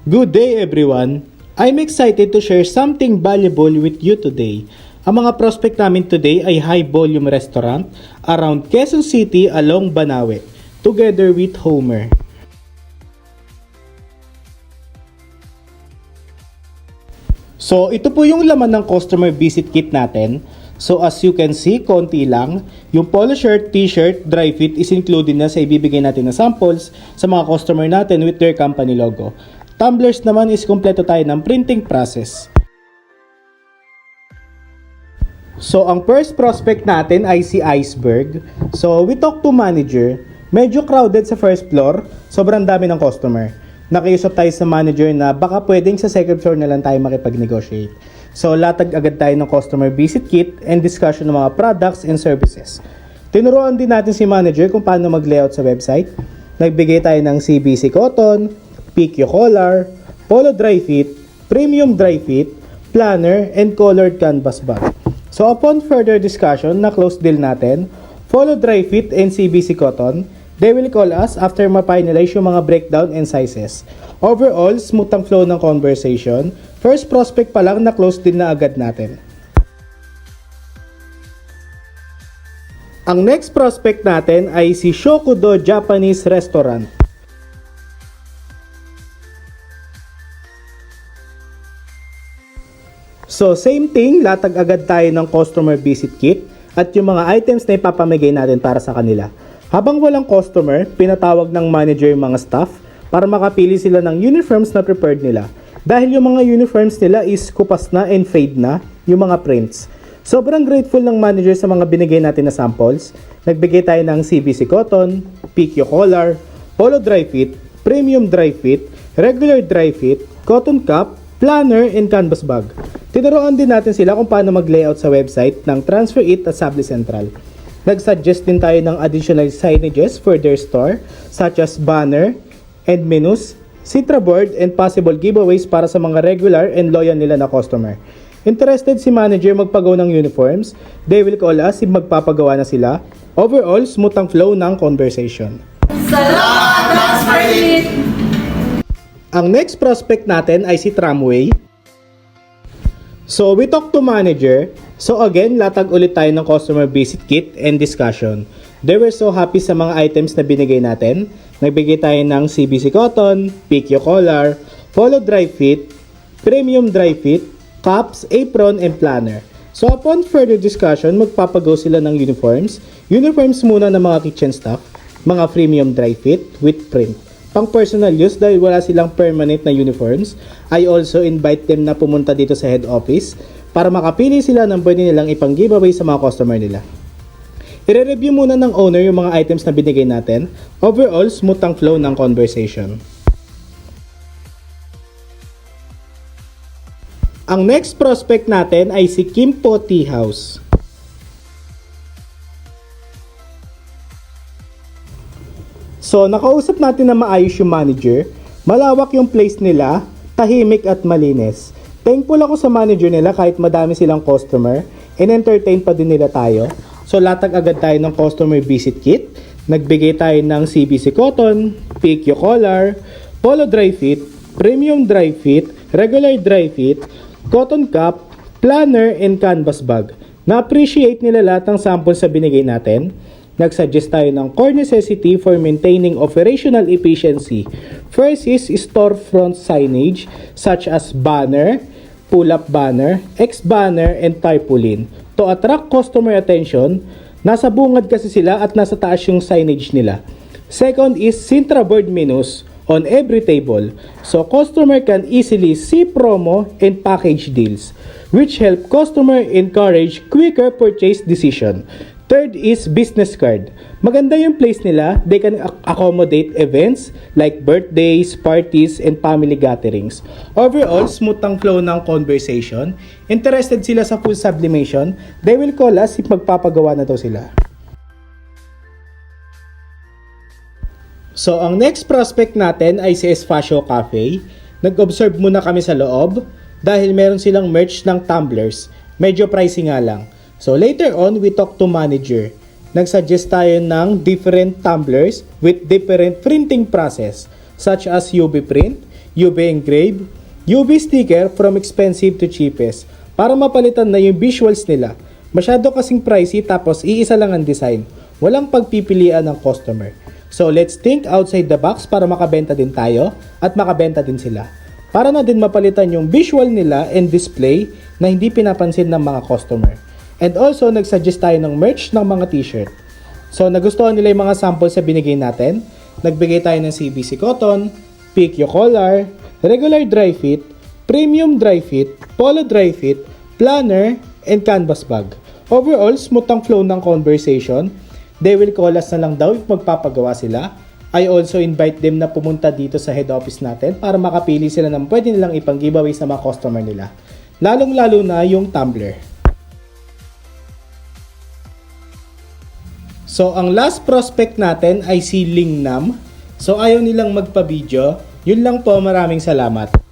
Good day everyone! I'm excited to share something valuable with you today. Ang mga prospect namin today ay high volume restaurant around Quezon City along Banawe, together with Homer. So ito po yung laman ng customer visit kit natin. So as you can see, konti lang. Yung polo shirt, t-shirt, dry fit is included na sa ibibigay natin na samples sa mga customer natin with their company logo. Tumblers naman is kompleto tayo ng printing process. So ang first prospect natin ay si Iceberg. So we talk to manager. Medyo crowded sa first floor. Sobrang dami ng customer. Nakiusap tayo sa manager na baka pwedeng sa second floor na lang tayo makipag-negotiate. So latag agad tayo ng customer visit kit and discussion ng mga products and services. Tinuruan din natin si manager kung paano mag-layout sa website. Nagbigay tayo ng CBC cotton, PQ collar, polo dry fit, premium dry fit, planner, and colored canvas bag. So upon further discussion na close deal natin, polo dry fit and CBC cotton, they will call us after ma-finalize yung mga breakdown and sizes. Overall, smooth ang flow ng conversation. First prospect pa lang na close din na agad natin. Ang next prospect natin ay si Shokudo Japanese Restaurant. So same thing, latag agad tayo ng customer visit kit at yung mga items na ipapamigay natin para sa kanila. Habang walang customer, pinatawag ng manager yung mga staff para makapili sila ng uniforms na prepared nila. Dahil yung mga uniforms nila is kupas na and fade na yung mga prints. Sobrang grateful ng manager sa mga binigay natin na samples. Nagbigay tayo ng CBC cotton, PQ collar, polo dry fit, premium dry fit, regular dry fit, cotton cap, planner, and canvas bag. Tinuruan din natin sila kung paano mag-layout sa website ng Transfer It at Sabli Central. Nag-suggest din tayo ng additional signages for their store such as banner and menus, Citra board, and possible giveaways para sa mga regular and loyal nila na customer. Interested si manager magpagawa ng uniforms, they will call us if magpapagawa na sila. Overall, smooth ang flow ng conversation. Salamat, Transfer It! Ang next prospect natin ay si Tramway. So we talk to manager. So again, latag ulit tayo ng customer visit kit and discussion. They were so happy sa mga items na binigay natin. Nagbigay tayo ng CBC cotton, PQ collar, polo dry fit, premium dry fit, caps, apron, and planner. So upon further discussion, magpapagaw sila ng uniforms. Uniforms muna ng mga kitchen staff, mga premium dry fit with print. Pang personal use dahil wala silang permanent na uniforms, I also invite them na pumunta dito sa head office para makapili sila ng pwede nilang ipang giveaway sa mga customer nila. I-review muna ng owner yung mga items na binigay natin. Overall, smooth ang flow ng conversation. Ang next prospect natin ay si Kimpo Tea House. So, nakausap natin na maayos yung manager. Malawak yung place nila, tahimik at malinis. Thankful ako sa manager nila kahit madami silang customer, and entertain pa din nila tayo. So latag agad tayo ng customer visit kit. Nagbigay tayo ng CBC cotton, PQ collar, polo dry fit, premium dry fit, regular dry fit, cotton cap, planner, and canvas bag. Na-appreciate nila lahat ng samples sa binigay natin. Nag-suggest tayo ng core necessity for maintaining operational efficiency. First is storefront signage such as banner, pull-up banner, X-banner, and tarpaulin. To attract customer attention, nasa bungad kasi sila at nasa taas yung signage nila. Second is Citra board menus on every table. So customer can easily see promo and package deals, which help customer encourage quicker purchase decision. Third is business card. Maganda yung place nila. They can accommodate events like birthdays, parties, and family gatherings. Overall, smooth ang flow ng conversation. Interested sila sa full sublimation, they will call us if magpapagawa na daw sila. So, ang next prospect natin ay si Espacio Cafe. Nag-observe muna kami sa loob dahil meron silang merch ng tumblers. Medyo pricey nga lang. So later on, we talk to manager. Nag-suggest tayo ng different tumblers with different printing process such as UV print, UV engrave, UV sticker from expensive to cheapest para mapalitan na yung visuals nila. Masyado kasing pricey tapos iisa lang ang design. Walang pagpipilian ng customer. So let's think outside the box para makabenta din tayo at makabenta din sila. Para na din mapalitan yung visual nila and display na hindi pinapansin ng mga customer. And also nagsuggest tayo ng merch ng mga t-shirt. So nagustuhan nila yung mga samples sa binigay natin. Nagbigay tayo ng CBC cotton, PQ collar, regular dry fit, premium dry fit, polo dry fit, planner, and canvas bag. Overall, smooth ang flow ng conversation. They will call us na lang daw if magpapagawa sila. I also invite them na pumunta dito sa head office natin para makapili sila ng pwede nilang ipang giveaway sa mga customer nila. Lalong-lalo na yung tumbler. So, ang last prospect natin ay si Lingnam. So, ayaw nilang magpa-video. Yun lang po, maraming salamat.